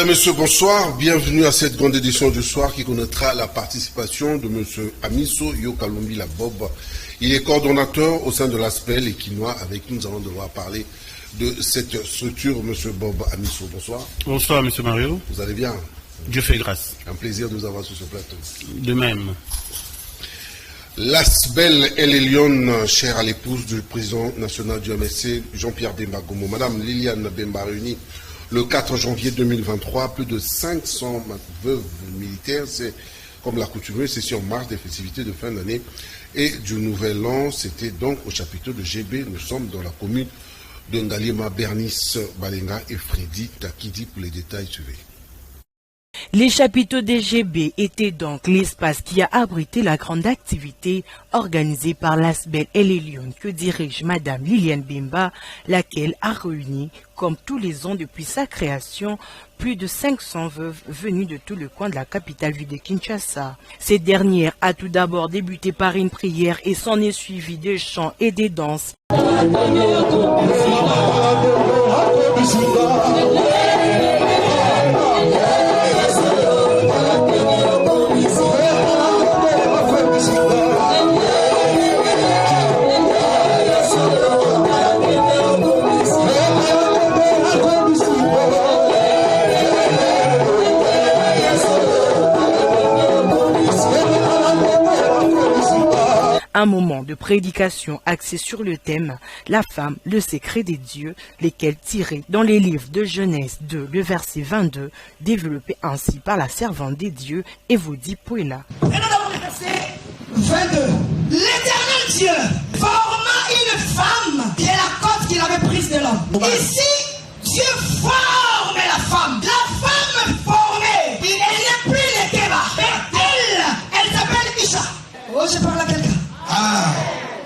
Mesdames et messieurs, bonsoir. Bienvenue à cette grande édition du soir qui connaîtra la participation de M. Amiso Yokalumbi Labob. Il est coordonnateur au sein de l'ASPEL et quinois. Avec nous allons devoir parler de cette structure. M. Bob Amiso, bonsoir. Bonsoir, M. Mario. Vous allez bien? Dieu fait grâce. Un plaisir de vous avoir sur ce plateau. De même. L'ASBEL et les Lyon, chère à l'épouse du président national du MSC, Jean-Pierre Bemba Gomo. Madame Liliane Bemba réunie le 4 janvier 2023, plus de 500 veuves militaires. C'est comme l'accoutumée, c'est sur marche des festivités de fin d'année et du nouvel an. C'était donc au chapiteau de GB. Nous sommes dans la commune de Ngalima, Bernice Balenga et Freddy Takidi pour les détails suivants. Les chapiteaux des GB étaient donc l'espace qui a abrité la grande activité organisée par l'ASBEL et les Lyon que dirige Madame Liliane Bemba, laquelle a réuni, comme tous les ans depuis sa création, plus de 500 veuves venues de tout le coin de la capitale vue de Kinshasa. Cette dernière a tout d'abord débuté par une prière et s'en est suivi des chants et des danses. Un moment de prédication axé sur le thème « La femme, le secret des dieux », lesquels tirés dans les livres de Genèse 2, le verset 22, développé ainsi par la servante des dieux, Evodie Pouela. Et nous avons le verset 22. L'Éternel Dieu forma une femme qui est la côte qu'il avait prise de l'homme. Ici, Dieu forme la femme. La femme formée, elle n'est plus le Kéba. Elle s'appelle Isha. Oh, je parle à quelqu'un.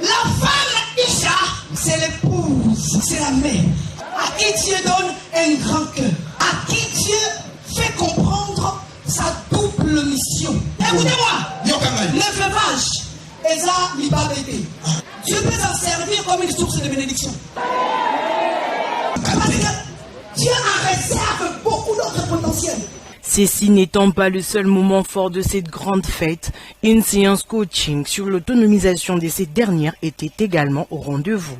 La femme Isha, c'est l'épouse, c'est la mère, à qui Dieu donne un grand cœur, à qui Dieu fait comprendre sa double mission. Écoutez-moi, le veuvage est ça, l'ibabété. Dieu peut s'en servir comme une source de bénédiction. Parce que Dieu en réserve beaucoup d'autres potentiels. Ceci n'étant pas le seul moment fort de cette grande fête, une séance coaching sur l'autonomisation de ces dernières était également au rendez-vous.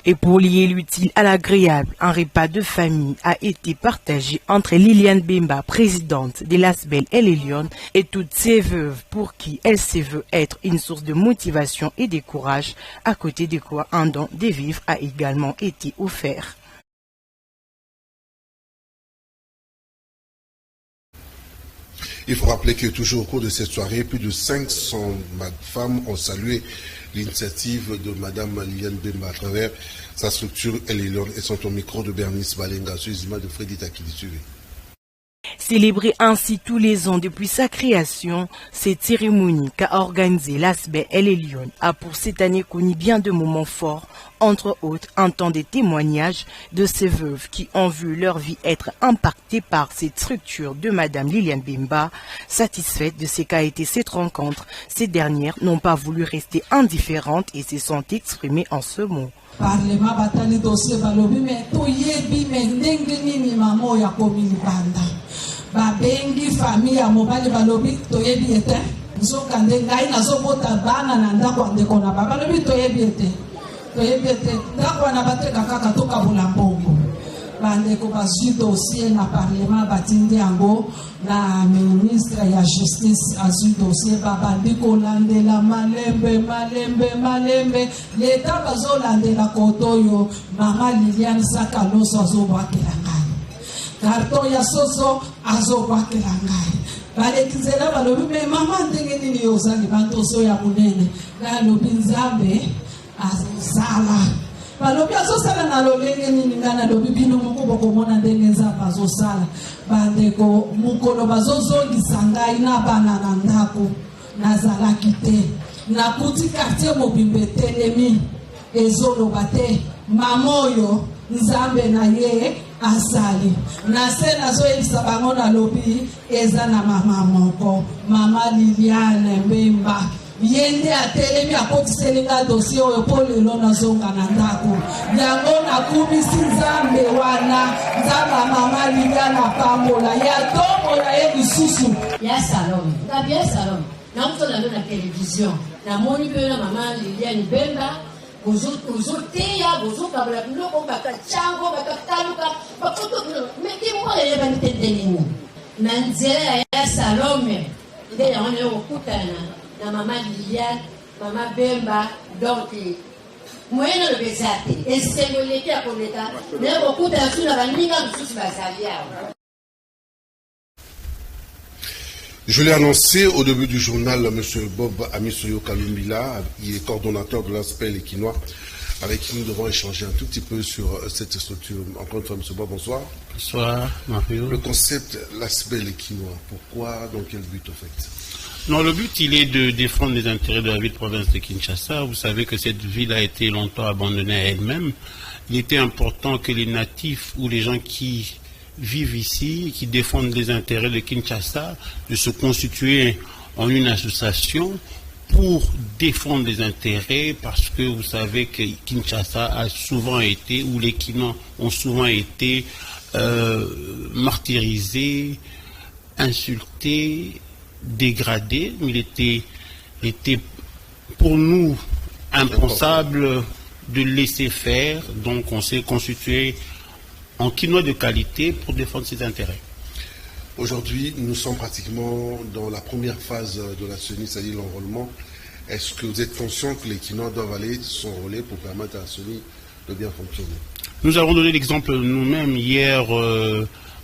Et pour lier l'utile à l'agréable, un repas de famille a été partagé entre Liliane Bemba, présidente de l'ASBEL et les Lyon, et toutes ces veuves pour qui elle se veut être une source de motivation et de courage, à côté de quoi un don des vivres a également été offert. Il faut rappeler que toujours au cours de cette soirée, plus de 500 femmes ont salué l'initiative de Mme Liliane Bemba à travers sa structure Elilon et son micro de Bernice Balenga sur les images de Freddy Takidi. Célébrée ainsi tous les ans depuis sa création, cette cérémonie qu'a organisée l'ASBEL et les Lyon a pour cette année connu bien de moments forts, entre autres un temps de témoignages de ces veuves qui ont vu leur vie être impactée par cette structure de Mme Liliane Bemba. Satisfaites de ce qu'a été cette rencontre, ces dernières n'ont pas voulu rester indifférentes et se sont exprimées en ce mot. Parlement batali dossier balobi mais toyebi mais ndenge nini mamo ya komini banda babengi famille ya mobali balobi toyebi ete nzoka nde ngai nazobota bana na ndako ndeko na balobi toyebi ete ndako na bateka kaka tokabola mbongo bandeko bazwi dossier na parlement batindi yango na ministre ya justice azwi dossier babandi kolandela malembe leta bazolandela kotoyo mama Liliane Sakaloso azobwakela ngai karton ya soso azobwakela ngai balekizela balobi me mama ndenge nini ozali bantoso ya monene galobi nzambe azosala balobi azosala na lolenge nini nga na lobi bino moko bokomona ndenge nzambe azosala bandeko mokolo bazozongisa ngai na bana na ndako nazalaki te nakuti quartier mobimba etelemi ezoloba te mama oyo nzambe na ye azali na se nazoyebisa bango na lobi eza na mama moko mama Liliane Mbemba yende atelemi akotiseli nga dossier oyo mpo lelo nazonga na ndako yango nakumisi nzambe wana nzambe mama Liliane apambola ya tombola ye lisusu ya salon ngabi ya salon nakutola lo na télévision namoni mpe na mama Liliane Mbemba bozoteya bozokabula biloko bakachango bakataluka bakoto meki mwana yebani te ndenini na nzela ya salome nde yango nayo kokutana na mama Liliane mama Bemba donc moyena lobe eza te esengoleki ya koleka naye kokutana su na baninga mosusu bazali awa. Je l'ai annoncé au début du journal, M. Bob Amisoyo Kalumbila, il est coordonnateur de l'aspect l'équinois, avec qui nous devons échanger un tout petit peu sur cette structure. Encore une fois, M. Bob, bonsoir. Bonsoir, Mario. Le concept, l'aspect l'équinois, pourquoi, dans quel but en fait? Non, le but, il est de défendre les intérêts de la ville-province de Kinshasa. Vous savez que cette ville a été longtemps abandonnée à elle-même. Il était important que les natifs ou les gens qui vivent ici, qui défendent les intérêts de Kinshasa, de se constituer en une association pour défendre les intérêts, parce que vous savez que Kinshasa a souvent été, ou les Kinois ont souvent été martyrisés, insultés, dégradés. Il était pour nous impensable de laisser faire, donc on s'est constitué en Kinois de qualité pour défendre ses intérêts. Aujourd'hui, nous sommes pratiquement dans la première phase de la CENI, c'est-à-dire l'enrôlement. Est-ce que vous êtes conscient que les Kinois doivent aller s'enrôler pour permettre à la CENI de bien fonctionner? Nous avons donné l'exemple nous-mêmes hier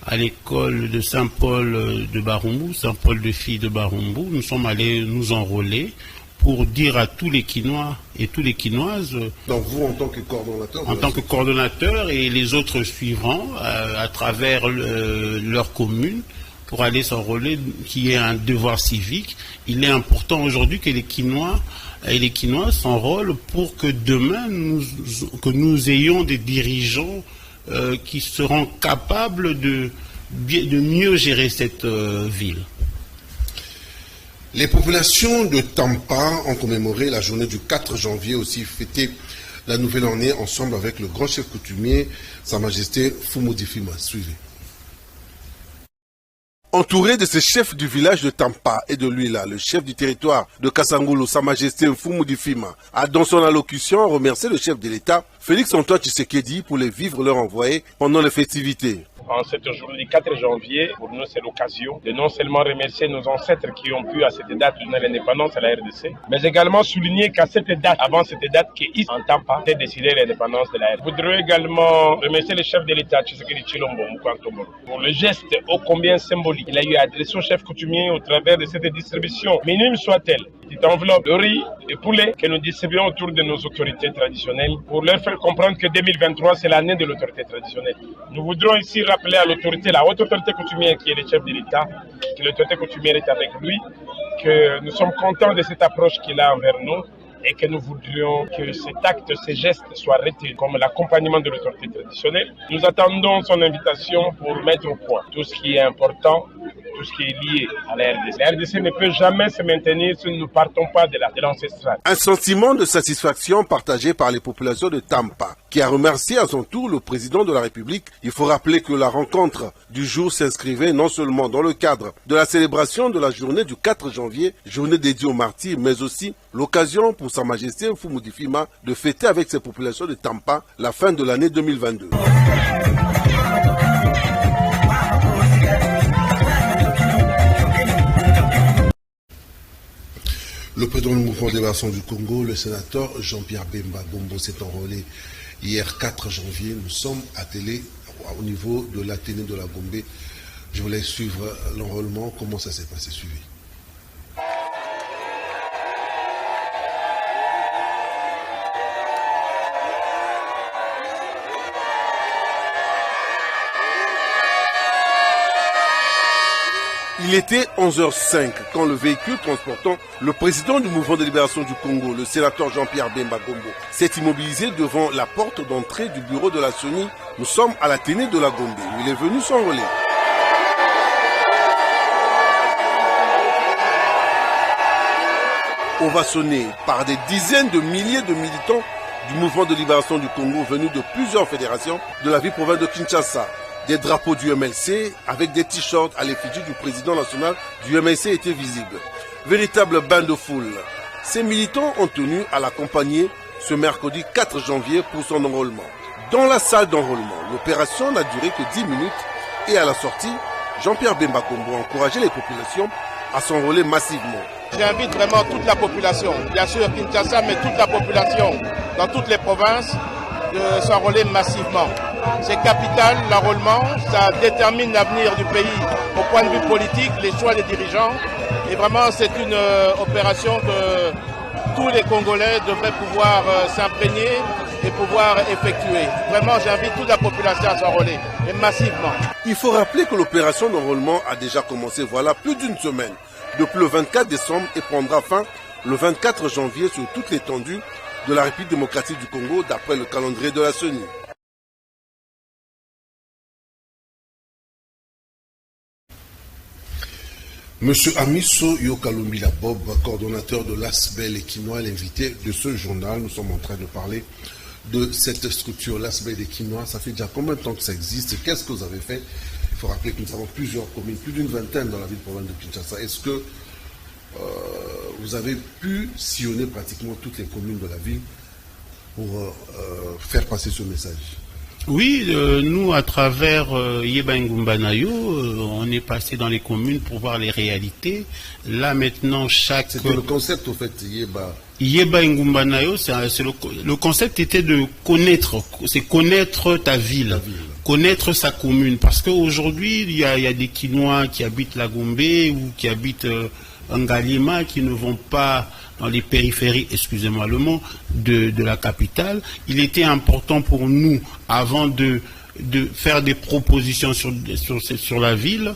à l'école de Saint-Paul de Barumbu, Saint-Paul de Filles de Barumbu. Nous sommes allés nous enrôler pour dire à tous les Kinois et toutes les Kinoises... Donc vous, en tant que coordonnateur? En tant que coordonnateur et les autres suivants, à travers leur commune, pour aller s'enrôler, qui est un devoir civique. Il est important aujourd'hui que les Kinois et les Kinoises s'enrôlent pour que demain, nous ayons des dirigeants qui seront capables de mieux gérer cette ville. Les populations de Tampa ont commémoré la journée du 4 janvier, aussi fêté la nouvelle année ensemble avec le grand chef coutumier, Sa Majesté Fumu Difima. Suivez. Entouré de ses chefs du village de Tampa et de lui là, le chef du territoire de Kasangulu, Sa Majesté Fumu Difima, a dans son allocution remercié le chef de l'État, Félix Antoine Tshisekedi, pour les vivres leur envoyés pendant les festivités. En cette journée du 4 janvier, pour nous, c'est l'occasion de non seulement remercier nos ancêtres qui ont pu à cette date donner l'indépendance à la RDC, mais également souligner qu'à cette date, avant cette date, qui en Tampa, a décidé l'indépendance de la RDC. Je voudrais également remercier le chef de l'État, Tshisekedi Tshilombo Moukantomoro, pour le geste ô combien symbolique qu'il a eu à adresser au chef coutumier au travers de cette distribution, minime soit-elle, petite enveloppe de riz et poulet que nous distribuons autour de nos autorités traditionnelles pour leur faire comprendre que 2023, c'est l'année de l'autorité traditionnelle. Nous voudrons ici rappeler à l'autorité, la haute autorité coutumière qui est le chef de l'État, que l'autorité coutumière est avec lui, que nous sommes contents de cette approche qu'il a envers nous et que nous voudrions que cet acte, ces gestes soient retenus comme l'accompagnement de l'autorité traditionnelle. Nous attendons son invitation pour mettre au point tout ce qui est important, tout ce qui est lié à la RDC. La RDC ne peut jamais se maintenir si nous ne partons pas de l'ancestral. Un sentiment de satisfaction partagé par les populations de Tampa, qui a remercié à son tour le président de la République. Il faut rappeler que la rencontre du jour s'inscrivait non seulement dans le cadre de la célébration de la journée du 4 janvier, journée dédiée aux martyrs, mais aussi l'occasion pour Sa Majesté Fumu Difima de fêter avec ses populations de Tampa la fin de l'année 2022. Le président du mouvement des Bassons du Congo, le sénateur Jean-Pierre Bemba Gombo, s'est enrôlé hier 4 janvier. Nous sommes attelés au niveau de l'Athénée de la Gombe. Je voulais suivre l'enrôlement. Comment ça s'est passé? Suivez. Il était 11h05 quand le véhicule transportant le président du mouvement de libération du Congo, le sénateur Jean-Pierre Bemba Gombo, s'est immobilisé devant la porte d'entrée du bureau de la CENI. Nous sommes à la Ténée de la Gombe où il est venu s'enrôler. Ovationné par des dizaines de milliers de militants du mouvement de libération du Congo venus de plusieurs fédérations de la ville-province de Kinshasa. Des drapeaux du MLC avec des t-shirts à l'effigie du président national du MLC étaient visibles. Véritable bain de foule. Ces militants ont tenu à l'accompagner ce mercredi 4 janvier pour son enrôlement. Dans la salle d'enrôlement, l'opération n'a duré que 10 minutes et à la sortie, Jean-Pierre Bemba Gombo a encouragé les populations à s'enrôler massivement. J'invite vraiment toute la population, bien sûr Kinshasa, mais toute la population dans toutes les provinces de s'enrôler massivement. C'est capital, l'enrôlement, ça détermine l'avenir du pays au point de vue politique, les choix des dirigeants. Et vraiment, c'est une opération que tous les Congolais devraient pouvoir s'imprégner et pouvoir effectuer. Vraiment, j'invite toute la population à s'enrôler, et massivement. Il faut rappeler que l'opération d'enrôlement a déjà commencé voilà plus d'une semaine, depuis le 24 décembre et prendra fin le 24 janvier sur toute l'étendue de la République démocratique du Congo, d'après le calendrier de la CENI. Monsieur Amiso Yokalumbila Bob, coordonnateur de l'ASBEL et Quinois, l'invité de ce journal. Nous sommes en train de parler de cette structure, l'ASBEL et Quinois. Ça fait déjà combien de temps que ça existe? Qu'est-ce que vous avez fait? Il faut rappeler que nous avons plusieurs communes, plus d'une vingtaine dans la ville-province de Kinshasa. Est-ce que vous avez pu sillonner pratiquement toutes les communes de la ville pour faire passer ce message? Oui, nous, à travers Yeba Ngumbanayo, on est passé dans les communes pour voir les réalités. Là, maintenant, C'était le concept, au fait, Yeba. Yeba Ngumbanayo, le concept était de connaître, c'est connaître ta ville, connaître sa commune. Parce qu'aujourd'hui, il y a des Quinois qui habitent la Gombe ou qui habitent Ngalima qui ne vont pas dans les périphéries, excusez-moi le mot, de la capitale. Il était important pour nous, avant de faire des propositions sur la ville,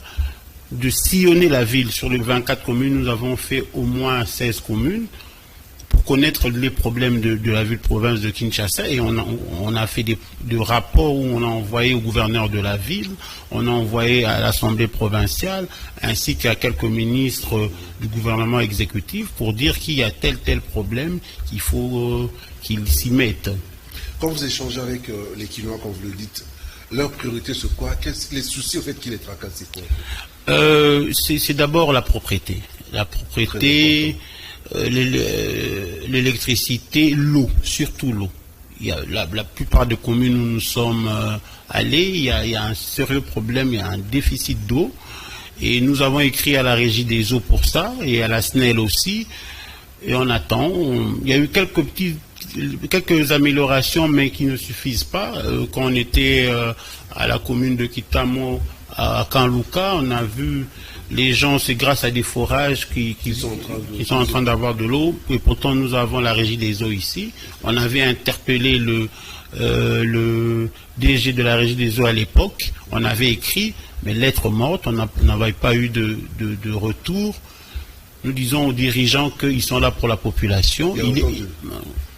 de sillonner la ville. Sur les 24 communes, nous avons fait au moins 16 communes pour connaître les problèmes de la ville-province de Kinshasa. Et on a fait des rapports où on a envoyé au gouverneur de la ville, on a envoyé à l'Assemblée provinciale, ainsi qu'à quelques ministres du gouvernement exécutif pour dire qu'il y a tel problème qu'il faut qu'ils s'y mettent. Quand vous échangez avec les Quinois, quand vous le dites, leur priorité c'est quoi? Les soucis au fait qui les tracassent, c'est quoi? C'est d'abord la propriété. La propriété, l'électricité, l'eau, surtout l'eau. Il y a la plupart des communes où nous sommes allés, il y a un sérieux problème, il y a un déficit d'eau. Et nous avons écrit à la Régie des eaux pour ça, et à la SNEL aussi. Et on attend. Il y a eu quelques améliorations, mais qui ne suffisent pas. Quand on était à la commune de Kitamo, à Kanluka, on a vu les gens, c'est grâce à des forages qui sont en train d'avoir de l'eau. Et pourtant, nous avons la Régie des eaux ici. On avait interpellé le DG de la Régie des eaux à l'époque. On avait écrit, mais lettre morte, on n'avait pas eu de retour. Nous disons aux dirigeants qu'ils sont là pour la population.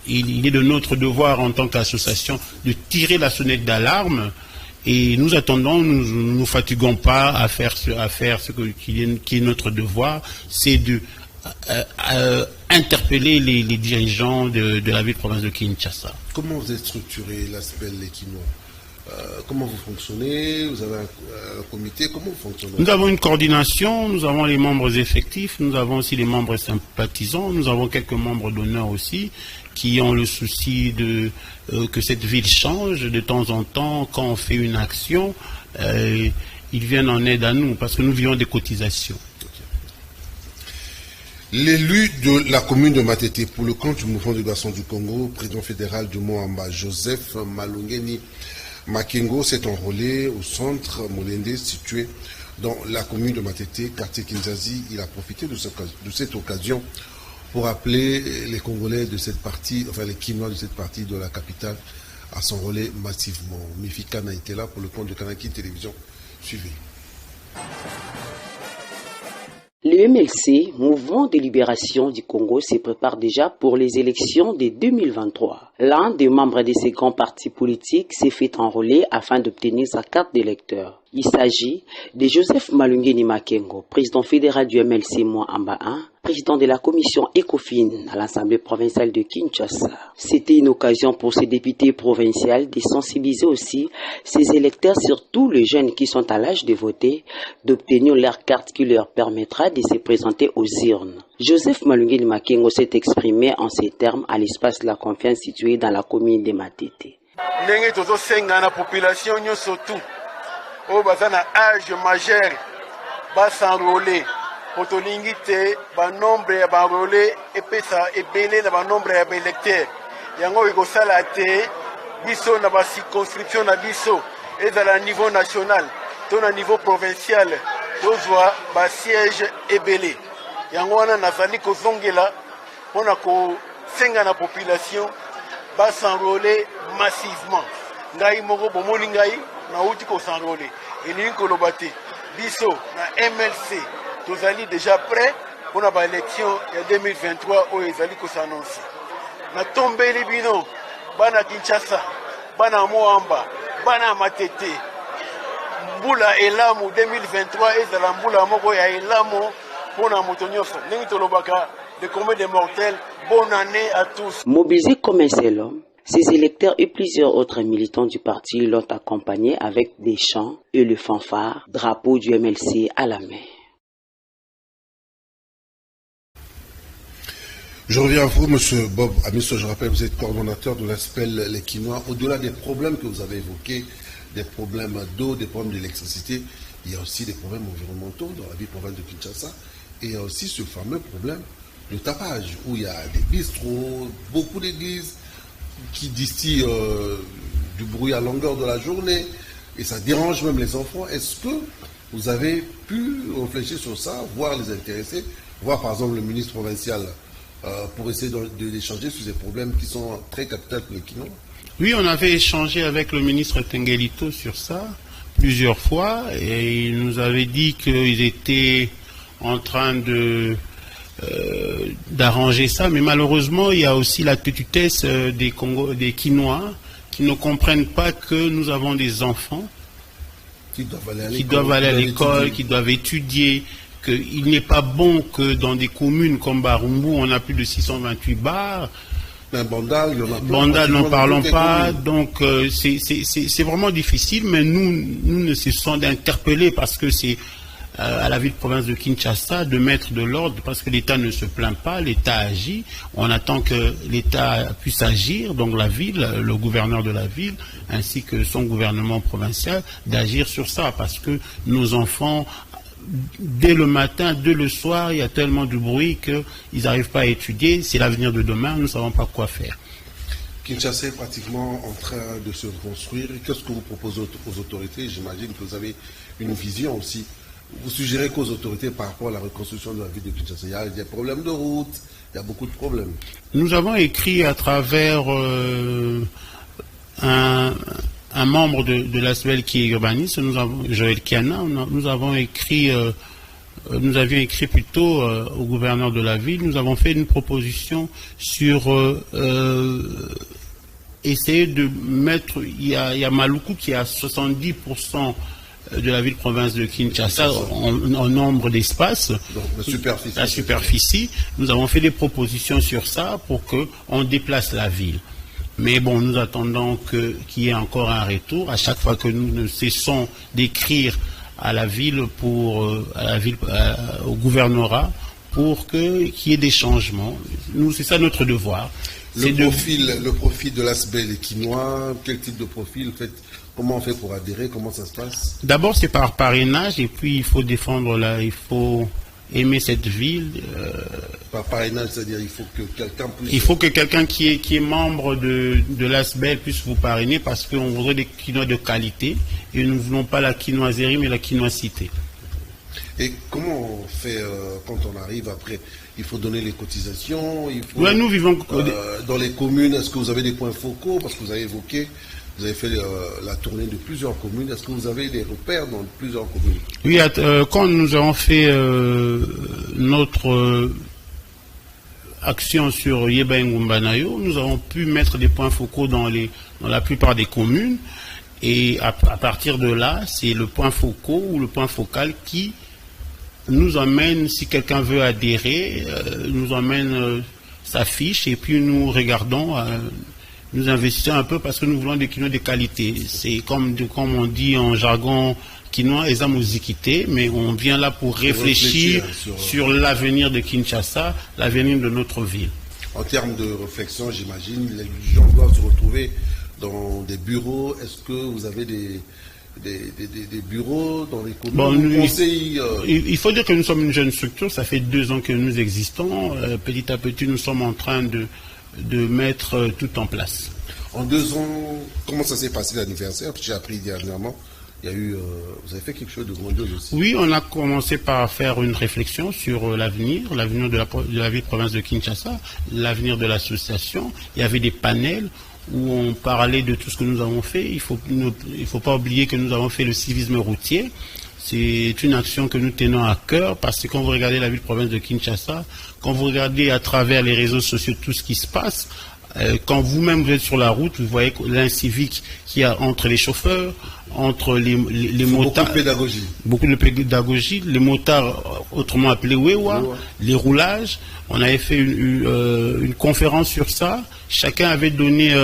Il est de notre devoir en tant qu'association de tirer la sonnette d'alarme. Et nous attendons, nous ne nous fatiguons pas à faire ce qui est notre devoir, c'est de interpeller les dirigeants de la ville-province de Kinshasa. Comment vous êtes structuré, l'ASBEL, les Quinois? Comment vous fonctionnez? Vous avez un comité? Comment vous fonctionnez? Nous avons une coordination, nous avons les membres effectifs, nous avons aussi les membres sympathisants, nous avons quelques membres d'honneur aussi, qui ont le souci que cette ville change de temps en temps. Quand on fait une action, ils viennent en aide à nous, parce que nous vivons des cotisations. L'élu de la commune de Matete pour le compte du mouvement de libération du Congo, président fédéral du Moamba, Joseph Malungeni Makengo, s'est enrôlé au centre Molende, situé dans la commune de Matete, quartier Kinzazi. Il a profité de cette occasion pour appeler les Congolais de cette partie, enfin les Quinois de cette partie de la capitale, à s'enrôler massivement. Mifika a été là pour le compte de Kanaki Télévision. Suivez. Le MLC, Mouvement de libération du Congo, se prépare déjà pour les élections de 2023. L'un des membres de ces grands partis politiques s'est fait enrôler afin d'obtenir sa carte d'électeur. Il s'agit de Joseph Malungeni Makengo, président fédéral du MLC Moamba 1, président de la commission ECOFIN à l'Assemblée provinciale de Kinshasa. C'était une occasion pour ces députés provinciaux de sensibiliser aussi ces électeurs, surtout les jeunes qui sont à l'âge de voter, d'obtenir leur carte qui leur permettra de se présenter aux urnes. Joseph Malungeni Makengo s'est exprimé en ces termes à l'espace de la confiance situé dans la commune de Matete. Au bazan âge majeur va s'enrôler pour tolingi te ba nombre ya ba enrôler et pesa ebele na ba nombre ya ba électeurs yango iko sala te biso na ba circonscription na biso et à la niveau national to na niveau provincial tozwa ba siège ebele yango wana nazali kozongela pona ko senga na population va s'enrôler massivement ngai moko bomoni ngai na uti ko s'enrôler et ni kolobate biso na MLC tozali déjà prêt pour la élection de 2023 où ezali ko s'annoncer na tombeli bino bana Kinshasa bana Moamba bana Matete mbula elamu 2023 ezala mbula moko ya elamu pour na moto nyonso ningi tolobaka de combien de mortels. Bonne année à tous. Mobilisés comme un seul homme, ces électeurs et plusieurs autres militants du parti l'ont accompagné avec des chants et le fanfare, drapeau du MLC à la main. Je reviens à vous, M. Bob Amiso. Je rappelle, vous êtes coordonnateur de l'ASPEL Les Quinois. Au-delà des problèmes que vous avez évoqués, des problèmes d'eau, des problèmes d'électricité, il y a aussi des problèmes environnementaux dans la ville provinciale de Kinshasa. Et il y a aussi ce fameux problème de tapage, où il y a des bistrots, beaucoup d'églises qui distillent du bruit à longueur de la journée, et ça dérange même les enfants. Est-ce que vous avez pu réfléchir sur ça, voir les intéressés, voir par exemple le ministre provincial pour essayer d'échanger sur ces problèmes qui sont très capitaux pour les Quinois? Oui, on avait échangé avec le ministre Tengelito sur ça plusieurs fois, et il nous avait dit qu'ils étaient en train d'arranger ça, mais malheureusement il y a aussi la tutesse des Quinois qui ne comprennent pas que nous avons des enfants qui doivent aller à l'école, qui doivent étudier, qu'il n'est pas bon que dans des communes comme Barumbu on a plus de 628 bars. Bandal, n'en parlons pas, donc c'est vraiment difficile, mais nous ne cessons d'interpeller parce que c'est à la ville-province de Kinshasa de mettre de l'ordre, parce que l'État ne se plaint pas, l'État agit, on attend que l'État puisse agir, donc la ville, le gouverneur de la ville, ainsi que son gouvernement provincial, d'agir sur ça, parce que nos enfants, dès le matin, dès le soir, il y a tellement de bruit qu'ils n'arrivent pas à étudier, c'est l'avenir de demain, nous ne savons pas quoi faire. Kinshasa est pratiquement en train de se reconstruire. Qu'est-ce que vous proposez aux autorités? J'imagine que vous avez une vision aussi. Vous suggérez qu'aux autorités par rapport à la reconstruction de la ville de Kinshasa, il y a des problèmes de route, il y a beaucoup de problèmes. Nous avons écrit à travers un membre de l'ASBEL qui est urbaniste, Joël Kiana, nous avions écrit plutôt au gouverneur de la ville, nous avons fait une proposition sur essayer de mettre, il y a Maluku qui a 70% de la ville-province de Kinshasa en nombre d'espaces, la superficie. Nous avons fait des propositions sur ça pour qu'on déplace la ville. Mais bon, nous attendons qu'il y ait encore un retour. À chaque fois que nous ne cessons d'écrire à la ville, au gouvernorat, pour qu'il y ait des changements. C'est ça notre devoir. Le profil de l'ASBEL Les Quinois, quel type de profil comment on fait pour adhérer? Comment ça se passe? D'abord, c'est par parrainage, et puis il faut défendre il faut aimer cette ville. Par parrainage, c'est-à-dire il faut que quelqu'un puisse... Il faut que quelqu'un qui est membre de l'ASBEL puisse vous parrainer, parce qu'on voudrait des quinois de qualité, et nous ne voulons pas la quinoiserie, mais la quinoisité. Et comment on fait quand on arrive après? Il faut donner les cotisations, il faut... Ouais, nous vivons... dans les communes, est-ce que vous avez des points focaux? Parce que vous avez évoqué Vous avez fait la tournée de plusieurs communes. Est-ce que vous avez des repères dans plusieurs communes? Oui, quand nous avons fait notre action sur Yeba Ngumbanayo, nous avons pu mettre des points focaux dans la plupart des communes. Et à partir de là, c'est le point focal ou le point focal qui nous emmène, si quelqu'un veut adhérer, nous emmène sa fiche et puis nous regardons, nous investissons un peu parce que nous voulons des quinois de qualité. C'est comme on dit en jargon quinois, examozikité, mais on vient là pour réfléchir sur l'avenir de Kinshasa, l'avenir de notre ville. En termes de réflexion, j'imagine, les gens doivent se retrouver dans des bureaux. Est-ce que vous avez des bureaux dans les communes? Il faut dire que nous sommes une jeune structure, ça fait 2 ans que nous existons. Petit à petit, nous sommes en train de mettre tout en place. En 2 ans, comment ça s'est passé l'anniversaire? J'ai appris dernièrement, il y a eu, vous avez fait quelque chose de grandiose aussi. Oui, on a commencé par faire une réflexion sur l'avenir de la ville-province de Kinshasa, l'avenir de l'association. Il y avait des panels où on parlait de tout ce que nous avons fait. Il faut pas oublier que nous avons fait le civisme routier. C'est une action que nous tenons à cœur parce que quand vous regardez la ville-province de Kinshasa, quand vous regardez à travers les réseaux sociaux tout ce qui se passe, quand vous-même vous êtes sur la route, vous voyez l'incivique qu'il y a entre les chauffeurs, entre les motards. Beaucoup de pédagogie. Beaucoup de pédagogie. Les motards, autrement appelés Wewa, les roulages. On avait fait une conférence sur ça. Chacun avait donné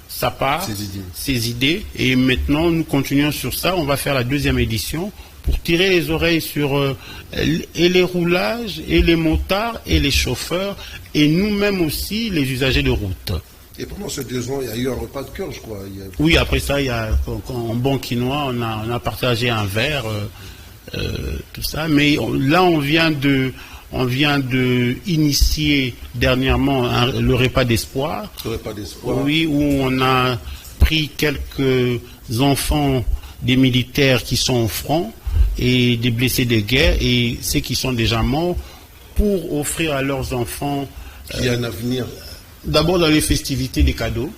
sa part, ses idées. Et maintenant, nous continuons sur ça. On va faire la 2e édition pour tirer les oreilles sur et les roulages, et les motards, et les chauffeurs, et nous-mêmes aussi, les usagers de route. Et pendant ces 2 ans, il y a eu un repas de cœur, je crois. Oui, après ça, il y a, en bon quinois, on a partagé un verre, tout ça. Mais là, on vient de initier dernièrement le repas d'espoir. Le repas d'espoir. Oui, où on a pris quelques enfants des militaires qui sont au front et des blessés de guerre et ceux qui sont déjà morts pour offrir à leurs enfants un avenir. D'abord dans les festivités des cadeaux,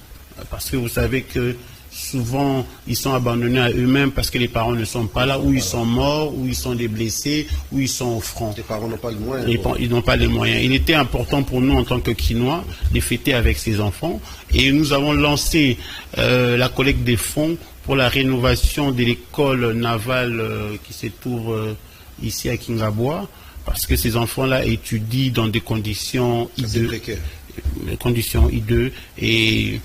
parce que vous savez que souvent ils sont abandonnés à eux-mêmes parce que les parents ne sont pas là, ou ils sont morts, ou ils sont des blessés, ou ils sont au front. Les parents n'ont pas les moyens. Ils n'ont pas les moyens. Il était important pour nous en tant que Quinois de fêter avec ces enfants et nous avons lancé la collecte des fonds pour la rénovation de l'école navale qui se trouve ici à Kingabois, parce que ces enfants-là étudient dans des conditions hideuses. Et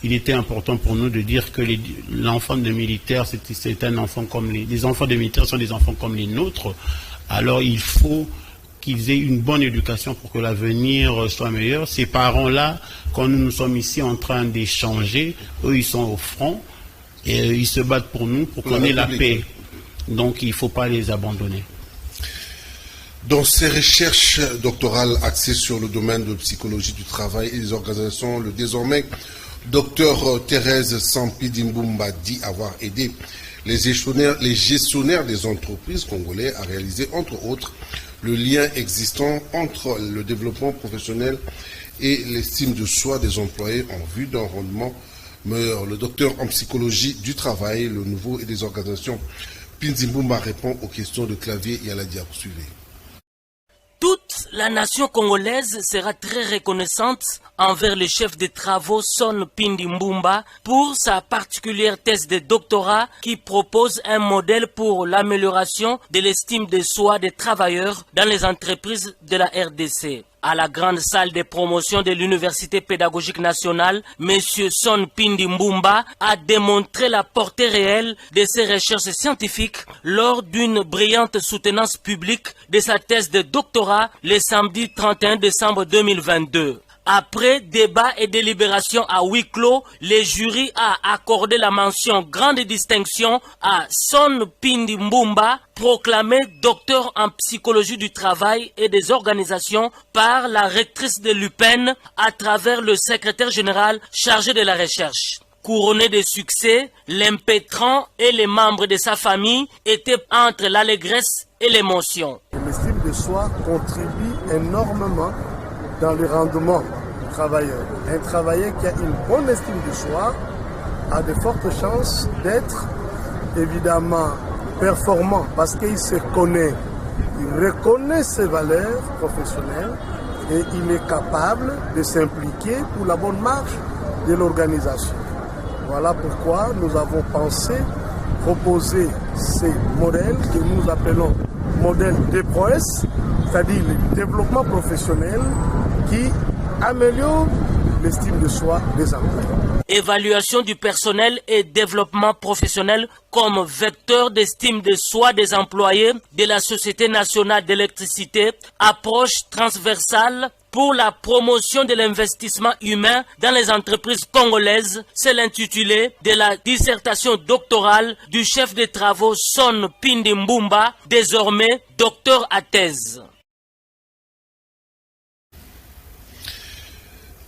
il était important pour nous de dire que l'enfant de militaire, c'est un enfant comme les enfants de militaires sont des enfants comme les nôtres. Alors il faut qu'ils aient une bonne éducation pour que l'avenir soit meilleur. Ces parents-là, quand nous sommes ici en train d'échanger, eux ils sont au front et ils se battent pour nous, pour qu'on ait la paix. Donc il ne faut pas les abandonner. Dans ses recherches doctorales axées sur le domaine de psychologie du travail et des organisations, le désormais Dr Thérèse Sampidimbumba dit avoir aidé les gestionnaires des entreprises congolais à réaliser, entre autres, le lien existant entre le développement professionnel et l'estime de soi des employés en vue d'un rendement meilleur. Le docteur en psychologie du travail, le nouveau et des organisations, Pinzimbumba répond aux questions de Clavier et à la diapo suivie. Toute la nation congolaise sera très reconnaissante envers le chef de travaux Son Pindimbumba pour sa particulière thèse de doctorat qui propose un modèle pour l'amélioration de l'estime de soi des travailleurs dans les entreprises de la RDC. À la grande salle de promotion de l'Université pédagogique nationale, M. Son Pindimbumba a démontré la portée réelle de ses recherches scientifiques lors d'une brillante soutenance publique de sa thèse de doctorat le samedi 31 décembre 2022. Après débat et délibération à huis clos, le jury a accordé la mention grande distinction à Son Pindimbumba, proclamé docteur en psychologie du travail et des organisations par la rectrice de l'UPEN à travers le secrétaire général chargé de la recherche. Couronné de succès, l'impétrant et les membres de sa famille étaient entre l'allégresse et l'émotion. L'estime de soi contribue énormément dans le rendement du travailleur. Un travailleur qui a une bonne estime de soi a de fortes chances d'être évidemment performant parce qu'il se connaît, il reconnaît ses valeurs professionnelles et il est capable de s'impliquer pour la bonne marche de l'organisation. Voilà pourquoi nous avons pensé proposer ces modèles que nous appelons modèles de prouesse, c'est-à-dire le développement professionnel qui améliore l'estime de soi des employés. Évaluation du personnel et développement professionnel comme vecteur d'estime de soi des employés de la Société nationale d'électricité, approche transversale pour la promotion de l'investissement humain dans les entreprises congolaises, c'est l'intitulé de la dissertation doctorale du chef de travaux Son Pindi Mbumba, désormais docteur à thèse.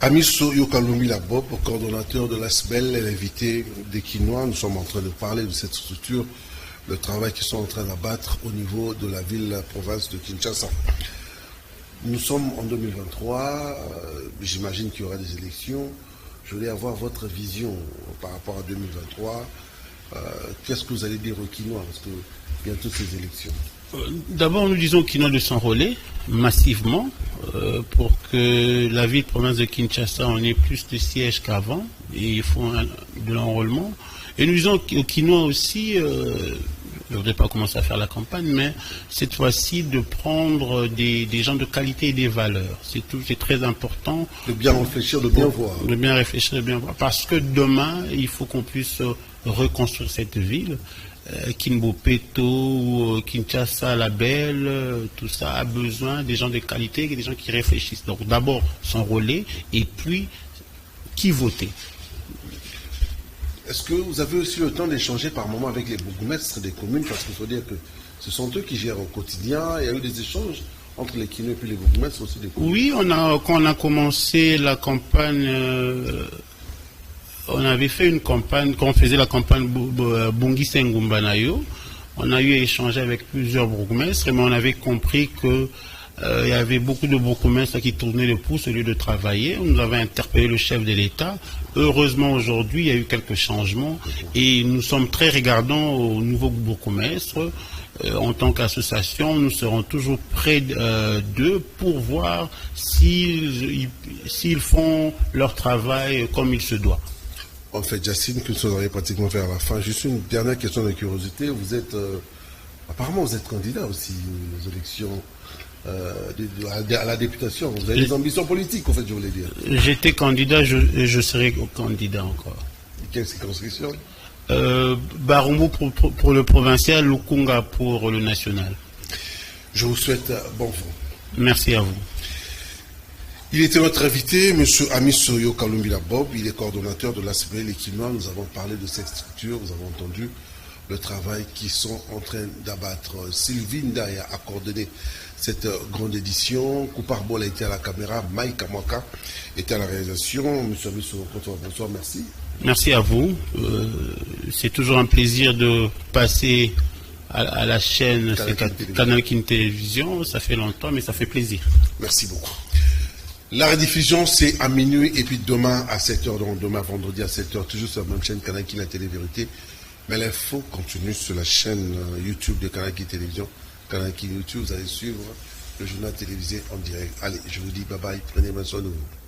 Amiso Yokalumbi Labob, coordonnateur de l'ASBEL, et l'invité des Quinois, nous sommes en train de parler de cette structure, le travail qu'ils sont en train d'abattre au niveau de la ville-province de Kinshasa. Nous sommes en 2023, j'imagine qu'il y aura des élections. Je voulais avoir votre vision par rapport à 2023. Qu'est-ce que vous allez dire aux Quinois parce que bientôt ces élections? D'abord, nous disons aux Quinois de s'enrôler massivement pour que la ville-province de Kinshasa en ait plus de sièges qu'avant. Et il faut de l'enrôlement. Et nous disons aux Quinois aussi... je ne voudrais pas commencer à faire la campagne, mais cette fois-ci de prendre des gens de qualité et des valeurs. C'est très important. De bien réfléchir, de bien voir. De bien réfléchir, de bien voir. Parce que demain, il faut qu'on puisse reconstruire cette ville. Kinbopeto, Kinshasa, la Belle, tout ça a besoin des gens de qualité et des gens qui réfléchissent. Donc d'abord s'enrôler et puis qui voter. Est-ce que vous avez aussi le temps d'échanger par moment avec les bourgmestres des communes? Parce qu'il faut dire que ce sont eux qui gèrent au quotidien. Il y a eu des échanges entre les Quinois et puis les bourgmestres aussi des communes. Oui, quand on a commencé la campagne, on avait fait une campagne, quand on faisait la campagne Bungi Sengumbanayo, on a eu à échanger avec plusieurs bourgmestres, mais on avait compris que il y avait beaucoup de bourgmestres qui tournaient le pouce au lieu de travailler. On nous avait interpellé le chef de l'État. Heureusement, aujourd'hui, il y a eu quelques changements et nous sommes très regardants aux nouveaux bourgmestres. En tant qu'association, nous serons toujours près d'eux pour voir s'ils font leur travail comme il se doit. En fait, Jacine, que nous aurions pratiquement fait à la fin. Juste une dernière question de curiosité. Vous êtes, apparemment, vous êtes candidat aussi aux élections à la députation. Vous avez des ambitions politiques, en fait, je voulais dire. J'étais candidat, je serai candidat encore. Quelle circonscription? Barumbu pour le provincial, Lukunga pour le national. Je vous souhaite bon vent. Merci à vous. Il était notre invité, M. Amiso Yokalumbi Labob. Il est coordonnateur de l'ASBEL et Quinois. Nous avons parlé de cette structure. Vous avez entendu le travail qu'ils sont en train d'abattre. Sylvie Ndaya a coordonné cette grande édition. Kouparbol a été à la caméra. Mike Kamwaka était à la réalisation. M. Amiso, bonsoir, merci. Merci à vous. C'est toujours un plaisir de passer à la chaîne Canal Kin Télévision. Ça fait longtemps, mais ça fait plaisir. Merci beaucoup. La rediffusion, c'est à minuit et puis demain à 7h, donc demain vendredi à 7h, toujours sur la même chaîne Canal Kin, la télé-vérité. Mais l'info continue sur la chaîne YouTube de Canal Kin Télévision. Canal Kin YouTube, vous allez suivre le journal télévisé en direct. Allez, je vous dis bye bye, prenez bien soin de vous.